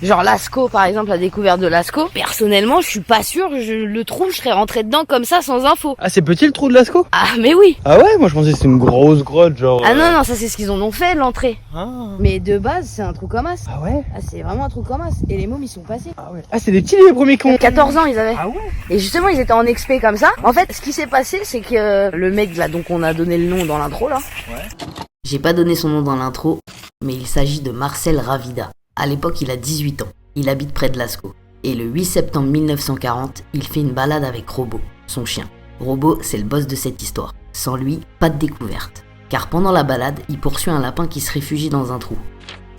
Genre Lascaux, par exemple, la découverte de Lascaux. Personnellement, je suis pas sûre, le trou, je serais rentré dedans comme ça sans info. Ah, c'est petit le trou de Lascaux? Ah, mais oui. Ah ouais, moi je pensais que c'était une grosse grotte, genre... Ah non, non, ça c'est ce qu'ils en ont fait, l'entrée. Ah. Mais de base, c'est un trou comme as. Ah ouais? Ah, c'est vraiment un trou comme as. Et les mômes, ils sont passés. Ah ouais. Ah, c'est des petits les premiers cons. 14 ans, ils avaient. Ah ouais? Et justement, ils étaient en expé comme ça. En fait, ce qui s'est passé, c'est que le mec là, donc on a donné le nom dans l'intro là. Ouais. J'ai pas donné son nom dans l'intro, mais il s'agit de Marcel Ravida. À l'époque, il a 18 ans. Il habite près de Lascaux. Et le 8 septembre 1940, il fait une balade avec Robot, son chien. Robot, c'est le boss de cette histoire. Sans lui, pas de découverte. Car pendant la balade, il poursuit un lapin qui se réfugie dans un trou.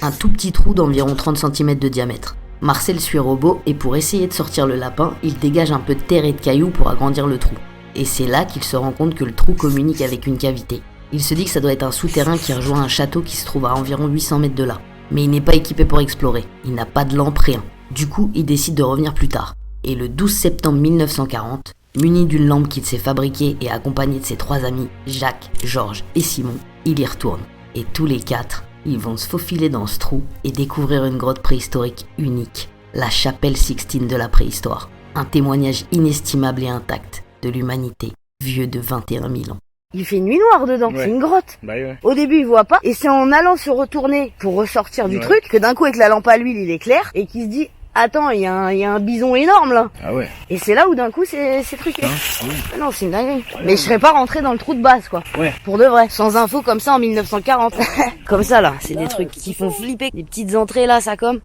Un tout petit trou d'environ 30 cm de diamètre. Marcel suit Robot et pour essayer de sortir le lapin, il dégage un peu de terre et de cailloux pour agrandir le trou. Et c'est là qu'il se rend compte que le trou communique avec une cavité. Il se dit que ça doit être un souterrain qui rejoint un château qui se trouve à environ 800 mètres de là. Mais il n'est pas équipé pour explorer, il n'a pas de lampe, rien. Du coup, il décide de revenir plus tard. Et le 12 septembre 1940, muni d'une lampe qu'il s'est fabriquée et accompagné de ses 3 amis, Jacques, Georges et Simon, il y retourne. Et tous les 4, ils vont se faufiler dans ce trou et découvrir une grotte préhistorique unique, la chapelle Sixtine de la préhistoire. Un témoignage inestimable et intact de l'humanité, vieux de 21 000 ans. Il fait nuit noire dedans, Ouais. c'est une grotte. Bah ouais. Au début, il voit pas, et c'est en allant se retourner pour ressortir du truc que d'un coup, avec la lampe à l'huile, il éclaire et qu'il se dit « Attends, il y a un bison énorme là !» Ah ouais. Et c'est là où d'un coup, c'est truqué. Ah oui. Non, c'est une dinguerie. Mais je serais pas rentré dans le trou de base, quoi. Ouais. Pour de vrai. Sans info comme ça en 1940. Comme ça, là. C'est des trucs qui font flipper. Des petites entrées là, ça comme.